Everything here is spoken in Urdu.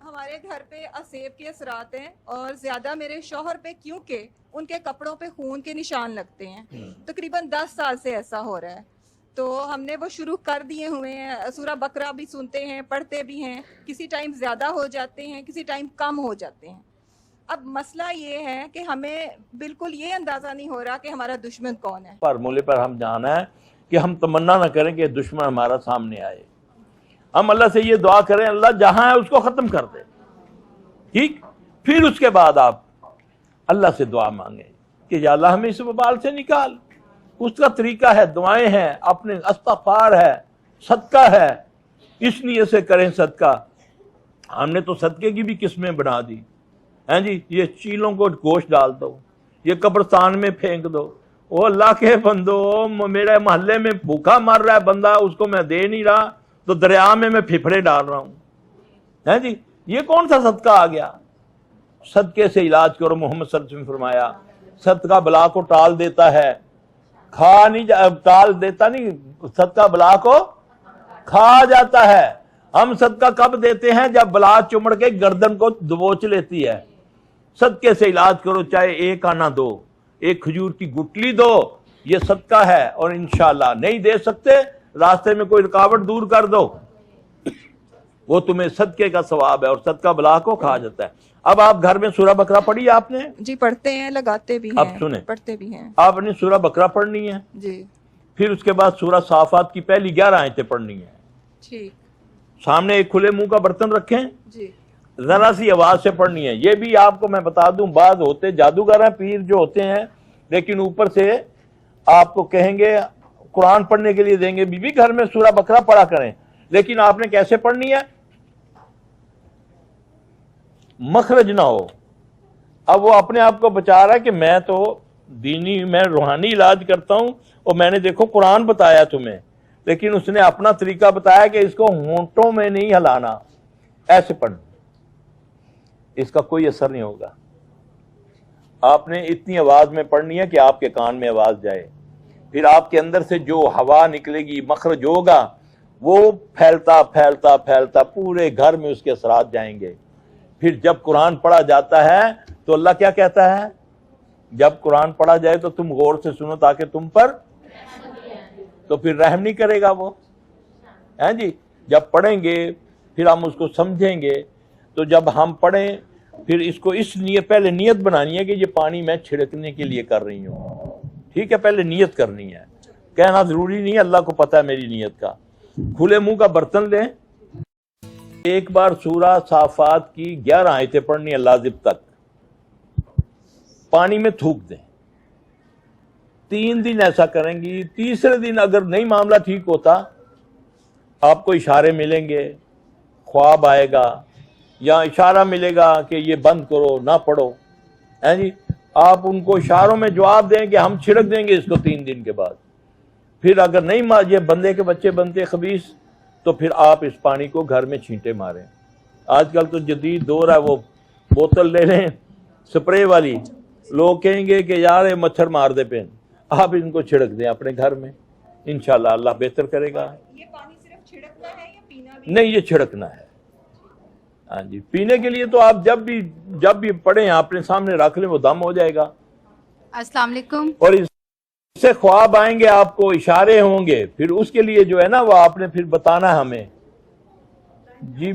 ہمارے گھر پہ اسیب کے اثرات ہیں اور زیادہ میرے شوہر پہ کیونکہ ان کے کپڑوں پہ خون کے نشان لگتے ہیں. تقریباً 10 سال سے ایسا ہو رہا ہے. تو ہم نے وہ شروع کر دیے ہوئے ہیں. سورہ بقرہ بھی سنتے ہیں, پڑھتے بھی ہیں. کسی ٹائم زیادہ ہو جاتے ہیں, کسی ٹائم کم ہو جاتے ہیں. اب مسئلہ یہ ہے کہ ہمیں بالکل یہ اندازہ نہیں ہو رہا کہ ہمارا دشمن کون ہے. فارمولے پر ہم جانا ہے کہ ہم تمنا نہ کریں کہ دشمن ہمارا سامنے آئے. ہم اللہ سے یہ دعا کریں اللہ جہاں ہے اس کو ختم کر دے. ٹھیک, پھر اس کے بعد آپ اللہ سے دعا مانگیں کہ یا اللہ ہمیں اس وبال سے نکال. اس کا طریقہ ہے, دعائیں ہیں, اپنے استغفار ہے, صدقہ ہے. اس نیت سے کریں صدقہ. ہم نے تو صدقے کی بھی قسمیں بنا دی ہیں جی. یہ چیلوں کو گوشت ڈال دو, یہ قبرستان میں پھینک دو. او اللہ کے بندو, میرے محلے میں بھوکا مر رہا ہے بندہ, اس کو میں دے نہیں رہا تو دریا میں پھپھڑے ڈال رہا ہوں ہیں جی. یہ کون سا صدقہ آ گیا؟ صدقے سے علاج کرو. محمد صلی اللہ علیہ وسلم نے فرمایا صدقہ بلا کو ٹال دیتا ہے, کھا نہیں ٹال دیتا نہیں, صدقہ بلا کو کھا جاتا ہے. ہم صدقہ کب دیتے ہیں؟ جب بلا چمڑ کے گردن کو دبوچ لیتی ہے. صدقے سے علاج کرو, چاہے ایک آنا دو, ایک کھجور کی گٹلی دو, یہ صدقہ ہے. اور انشاءاللہ نہیں دے سکتے, راستے میں کوئی رکاوٹ دور کر دو, وہ تمہیں صدقے کا ثواب ہے. اور صدقہ بلا کو کھا جاتا ہے. اب آپ گھر میں سورہ بقرہ پڑھی آپ نے؟ جی پڑھتے ہیں, لگاتے بھی ہیں. اب سنیں, پڑھتے بھی ہیں. آپ نے سورہ بقرہ پڑھنی ہے جی. پھر اس کے بعد سورہ صافات کی پہلی 11 آیتیں پڑھنی ہیں. ٹھیک. سامنے ایک کھلے منہ کا برتن رکھیں, جی. ذرا سی آواز سے پڑھنی ہے. یہ بھی آپ کو میں بتا دوں, بعض ہوتے جادوگر ہیں, پیر جو ہوتے ہیں, لیکن اوپر سے آپ کو کہیں گے قرآن پڑھنے کے لیے دیں گے, بی بی گھر میں سورہ بقرہ پڑھا کریں. لیکن آپ نے کیسے پڑھنی ہے؟ مخرج نہ ہو. اب وہ اپنے آپ کو بچا رہا ہے کہ میں تو دینی, میں روحانی علاج کرتا ہوں, اور میں نے دیکھو قرآن بتایا تمہیں, لیکن اس نے اپنا طریقہ بتایا کہ اس کو ہونٹوں میں نہیں ہلانا, ایسے پڑھنا. اس کا کوئی اثر نہیں ہوگا. آپ نے اتنی آواز میں پڑھنی ہے کہ آپ کے کان میں آواز جائے. پھر آپ کے اندر سے جو ہوا نکلے گی, مخرج ہوگا, وہ پھیلتا پھیلتا پھیلتا پورے گھر میں اس کے اثرات جائیں گے. پھر جب قرآن پڑھا جاتا ہے تو اللہ کیا کہتا ہے؟ جب قرآن پڑھا جائے تو تم غور سے سنو تاکہ تم پر, تو پھر رحم نہیں کرے گا وہ, ہیں جی. جب پڑھیں گے پھر ہم اس کو سمجھیں گے. تو جب ہم پڑھیں پھر اس کو اس نیت, پہلے نیت بنانی ہے کہ یہ پانی میں چھڑکنے کے لیے کر رہی ہوں. ٹھیک ہے, پہلے نیت کرنی ہے, کہنا ضروری نہیں ہے, اللہ کو پتہ ہے میری نیت کا. کھلے منہ کا برتن لیں, ایک بار سورہ صافات کی 11 آیتیں پڑھنی ہے لازم تک, پانی میں تھوک دیں. 3 دن ایسا کریں گی. تیسرے دن اگر نہیں معاملہ ٹھیک ہوتا, آپ کو اشارے ملیں گے, خواب آئے گا, یا اشارہ ملے گا کہ یہ بند کرو, نہ پڑھو, ہیں جی. آپ ان کو اشاروں میں جواب دیں کہ ہم چھڑک دیں گے اس کو 3 دن کے بعد. پھر اگر نہیں یہ بندے کے بچے بنتے خبیث, تو پھر آپ اس پانی کو گھر میں چھینٹے ماریں. آج کل تو جدید دور ہے, وہ بوتل لے لیں سپرے والی, لوگ کہیں گے کہ یار مچھر مار دے پین. آپ ان کو چھڑک دیں اپنے گھر میں, انشاءاللہ اللہ بہتر کرے گا. یہ پانی صرف چھڑکنا ہے یا پینا بھی؟ نہیں, یہ چھڑکنا ہے. ہاں جی, پینے کے لیے تو آپ جب بھی پڑھیں اپنے سامنے رکھ لیں, وہ دم ہو جائے گا. السلام علیکم. اور اس سے خواب آئیں گے, آپ کو اشارے ہوں گے, پھر اس کے لیے جو ہے نا وہ آپ نے پھر بتانا ہمیں. جی